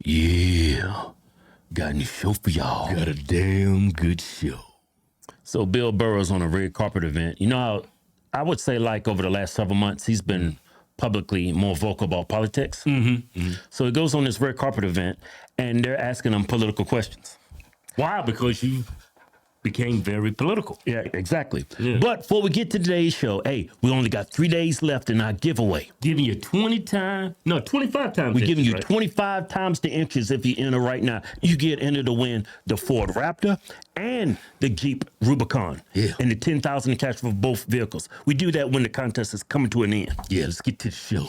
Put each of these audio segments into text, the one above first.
Yeah, got a new show for y'all. Got a damn good show. So Bill Burr was on a red carpet event. You know how I would say like over the last several months, he's been publicly more vocal about politics. So he goes on this red carpet event and they're asking him political questions. Why? Because you became very political. Yeah, exactly. Yeah. But before we get to today's show, hey, we only got 3 days left in our giveaway. Giving you 25 times. We're giving you 25 times the inches if you enter right now. You get entered to win the Ford Raptor and the Jeep Rubicon. Yeah. And the 10,000 in cash for both vehicles. We do that when the contest is coming to an end. Yeah, let's get to the show.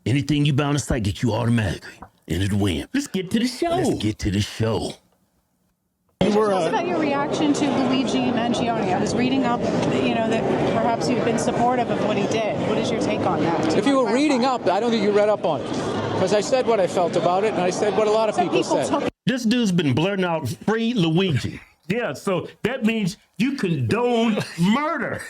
Anything you buy on the site get you automatically entered to win. Let's get to the show. Let's get to the show. Tell us about your reaction to Luigi Mangione. I was reading up, that perhaps you've been supportive of what he did. What is your take on that? If you were reading up, I don't think you read up on it. Because I said what I felt about it, and I said what a lot of people said. This dude's been blurting out free Luigi. Yeah, so that means you condone murder.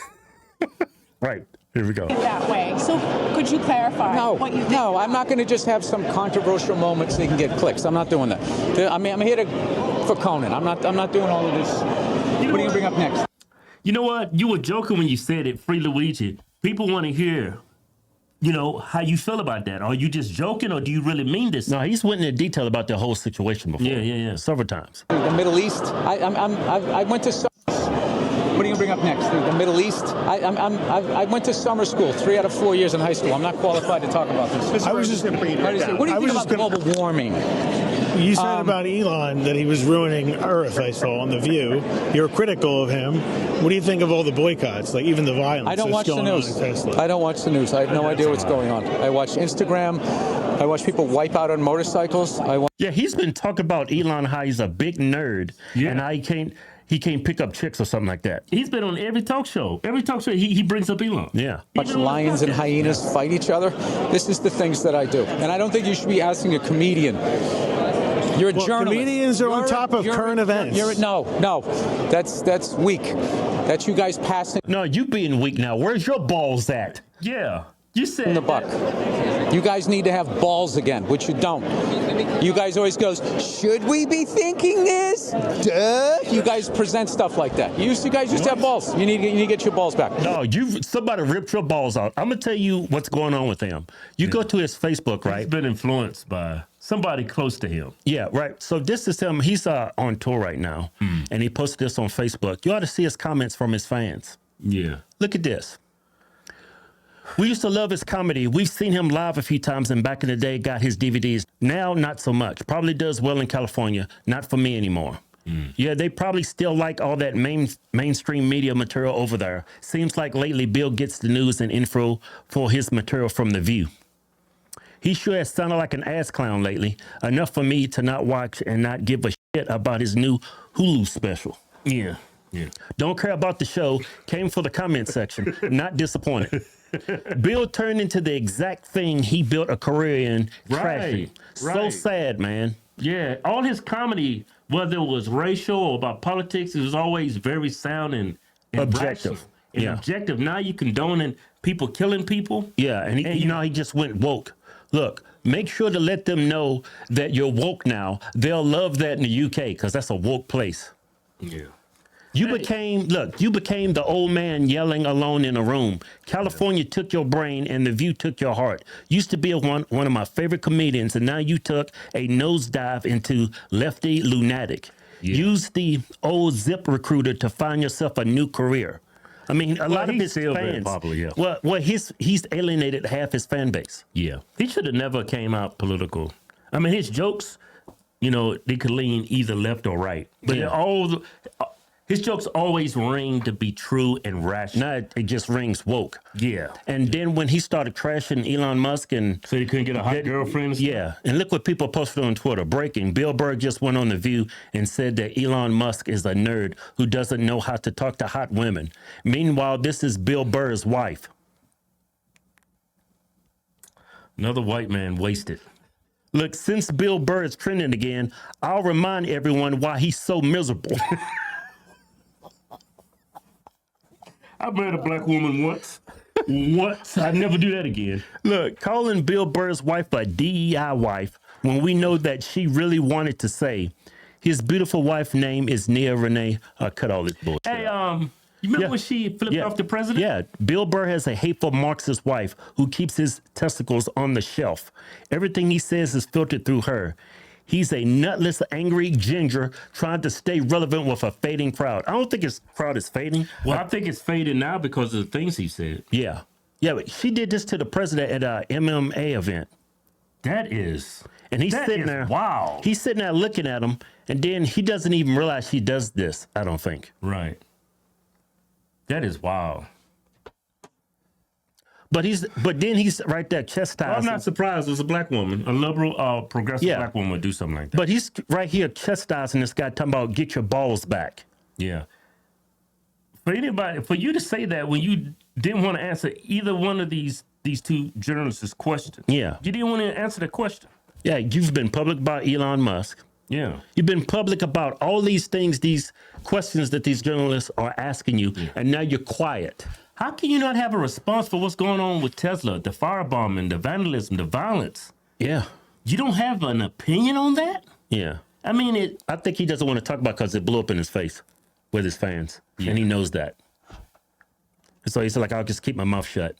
Right. Here we go. That way. So could you clarify what you think? No, I'm not going to just have some controversial moment so you can get clicks. I'm not doing that. I'm here for Conan. I'm not doing all of this. What do you bring up next? You know what? You were joking when you said it, free Luigi. People want to hear, how you feel about that. Are you just joking or do you really mean this? No, he's went into detail about the whole situation before. Yeah. Several times. The Middle East. I went to. What do you bring up next? The Middle East. I went to summer school 3 out of 4 years in high school. I'm not qualified to talk about this. I was just going to bring it down. What do you think about global warming? You said about Elon that he was ruining Earth, I saw on The View. You're critical of him. What do you think of all the boycotts, like even the violence? I don't watch the news. I don't watch the news. I have no idea what's going on. I watch Instagram. I watch people wipe out on motorcycles. Yeah, he's been talking about Elon, how he's a big nerd, and how he can't pick up chicks or something like that. He's been on every talk show. Every talk show, he brings up Elon. Yeah. Watch lions and hyenas fight each other. This is the things that I do. And I don't think you should be asking a comedian. You're a journalist. Comedians are on top of current events. No. That's weak. That's you guys passing. No, you being weak now. Where's your balls at? Yeah. You said in the buck. You guys need to have balls again, which you don't. You guys always goes, should we be thinking this? Duh. You guys present stuff like that. You guys used to have balls. You need to get your balls back. No, somebody ripped your balls out. I'm gonna tell you what's going on with him. You go to his Facebook, right? He's been influenced by somebody close to him. Yeah, right. So this is him. He's on tour right now, and he posted this on Facebook. You ought to see his comments from his fans. Yeah. Look at this. We used to love his comedy. We've seen him live a few times, and back in the day got his DVDs. Now, not so much. Probably does well in California. Not for me anymore. Yeah, they probably still like all that mainstream media material over there. Seems like lately Bill gets the news and info for his material from The View. He sure has sounded like an ass clown lately. Enough for me to not watch and not give a shit about his new Hulu special. Yeah. Don't care about the show. Came for the comment section. Not disappointed. Bill turned into the exact thing he built a career in, trashing. So sad, man. Yeah, all his comedy, whether it was racial or about politics, it was always very sound and objective. Objective. Now you condoning people killing people. Yeah, and he just went woke. Look, make sure to let them know that you're woke now. They'll love that in the UK because that's a woke place. Yeah. You became the old man yelling alone in a room. California took your brain and The View took your heart. Used to be one of my favorite comedians, and now you took a nosedive into lefty lunatic. Yeah. Use the old Zip recruiter to find yourself a new career. I mean, a lot of his fans. Popular, yeah. Well, he's alienated half his fan base. Yeah, he should have never came out political. I mean, his jokes, they could lean either left or right, but his jokes always ring to be true and rational. Now it just rings woke. Yeah. And then when he started trashing Elon Musk and... So he couldn't get a hot girlfriend? Yeah. And look what people posted on Twitter. Breaking. Bill Burr just went on The View and said that Elon Musk is a nerd who doesn't know how to talk to hot women. Meanwhile, this is Bill Burr's wife. Another white man wasted. Look, since Bill Burr is trending again, I'll remind everyone why he's so miserable. I married a black woman once. I'd never do that again. Look, calling Bill Burr's wife a DEI wife when we know that she really wanted to say, his beautiful wife name is Nia Renee. Cut all this bullshit. Hey, out. you remember when she flipped off the president? Yeah. Bill Burr has a hateful Marxist wife who keeps his testicles on the shelf. Everything he says is filtered through her. He's a nutless, angry ginger trying to stay relevant with a fading crowd. I don't think his crowd is fading. Well, I think it's fading now because of the things he said. Yeah. Yeah, but she did this to the president at a MMA event. That is... And he's That sitting is there. wild. He's sitting there looking at him, and then he doesn't even realize he does this, I don't think. Right. That is wild. But then he's right there chastising. I'm not surprised as a black woman, a liberal, progressive black woman would do something like that. But he's right here chastising this guy, talking about get your balls back. Yeah. For anybody, for you to say that when you didn't want to answer either one of these two journalists' questions. Yeah. You didn't want to answer the question. Yeah, you've been public about Elon Musk. Yeah. You've been public about all these things, these questions that these journalists are asking you, and now you're quiet. How can you not have a response for what's going on with Tesla, the firebombing, the vandalism, the violence? Yeah. You don't have an opinion on that? Yeah. I mean, I think he doesn't want to talk about it because it blew up in his face with his fans, and he knows that. And so he's like, I'll just keep my mouth shut.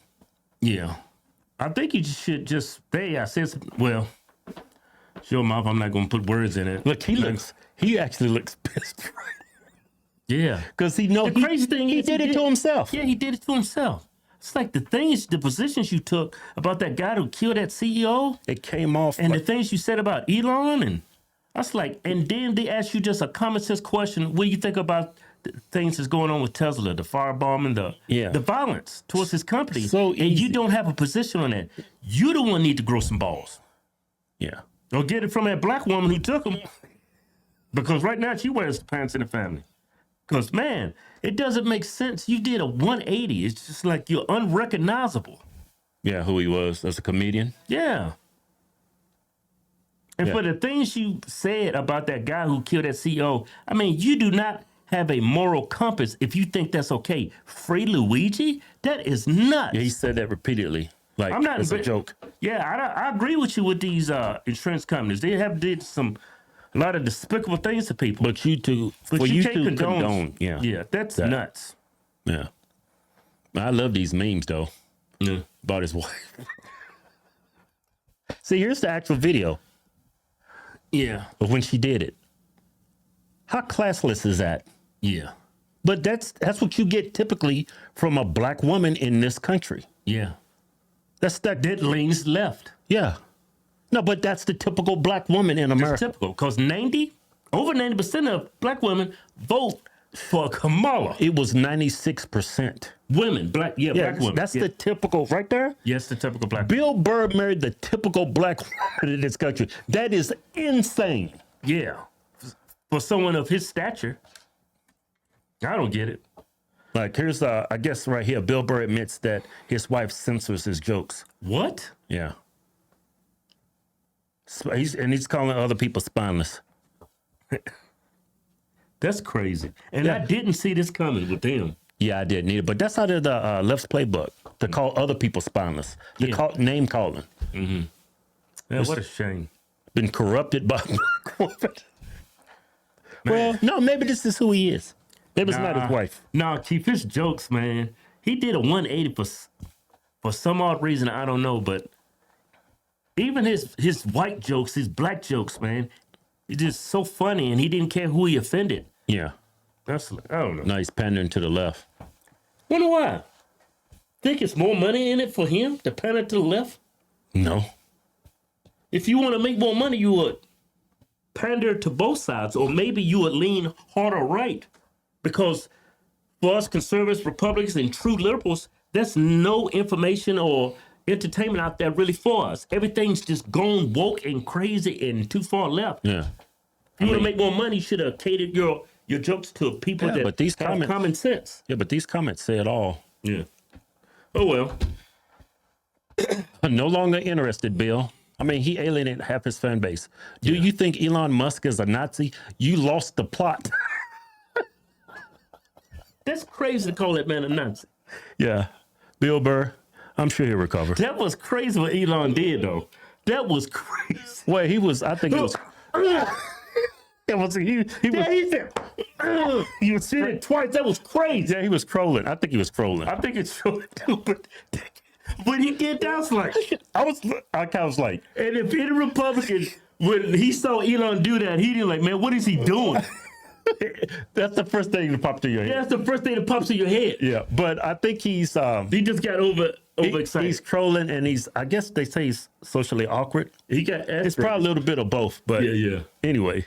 Yeah. I think you should just stay. I said, well, show mouth. I'm not going to put words in it. Look, he actually looks pissed. Yeah. Because he knows The crazy thing he is did it to himself. Yeah, he did it to himself. It's like the positions you took about that guy who killed that CEO. It came off. And the things you said about Elon. And that's like, and then they ask you just a common sense question. What do you think about the things that's going on with Tesla, the firebombing, the violence towards his company? So and you don't have a position on that. You the one need to grow some balls. Yeah. Or get it from that black woman who took them. Because right now she wears the pants in the family. Because, man, it doesn't make sense. You did a 180. It's just like you're unrecognizable. Yeah, who he was as a comedian. Yeah. And for the things you said about that guy who killed that CEO, I mean, you do not have a moral compass if you think that's okay. Free Luigi? That is nuts. Yeah, he said that repeatedly. Like, I'm not it's a joke. Yeah, I agree with you with these insurance companies. They have did a lot of despicable things to people. But you can't to condone. Yeah, that's nuts. Yeah. I love these memes, though. Yeah. About his wife. See, here's the actual video Yeah. of when she did it. How classless is that? Yeah. But that's what you get typically from a black woman in this country. Yeah. That leans left. Yeah. No, but that's the typical black woman in America. It's typical because over 90% of black women vote for Kamala. It was 96%. Women, black women. That's the typical, right there. Yes, the typical black. Bill Burr married the typical black woman in this country. That is insane. Yeah, for someone of his stature, I don't get it. Like, here's, I guess right here, Bill Burr admits that his wife censors his jokes. What? Yeah. He's calling other people spineless. That's crazy. And I didn't see this coming with them. Yeah, I didn't either. But that's out of the left's playbook, to call other people spineless. Name calling. Mm-hmm. Yeah, what a shame. Been corrupted by black women. Well, no, maybe this is who he is. Maybe it's not his wife. No, Chief, his jokes, man. He did a 180 for some odd reason, I don't know, but even his white jokes, his black jokes, man, it's just so funny, and he didn't care who he offended. Yeah. I don't know. No, he's pandering to the left. Wonder why? Think it's more money in it for him to pander to the left? No. If you want to make more money, you would pander to both sides, or maybe you would lean harder right. Because for us conservatives, Republicans, and true liberals, there's no information or entertainment out there really for us. Everything's just gone woke and crazy and too far left. Yeah. If you want to make more money, you should have catered your jokes to people that but these have common sense. Yeah, but these comments say it all. Yeah. Oh, well. No longer interested, Bill. I mean, he alienated half his fan base. Do you think Elon Musk is a Nazi? You lost the plot. That's crazy to call that man a Nazi. Yeah. Bill Burr, I'm sure he'll recover. That was crazy what Elon did, though. That was crazy. Well, he was. I think he was. It was he Yeah, was. he said, you said it twice. That was crazy. Yeah, he was trolling. I think he was trolling. I think it's true too, but when he did that, I was like, I kind of was like, and if any Republican, when he saw Elon do that, he did like, man, what is he doing? that's the first thing that popped to your head. That's the first thing that pops in your head. Yeah, but I think he's He just got overexcited. he's trolling, and I guess they say he's socially awkward. He got It's probably a little bit of both, but yeah. anyway.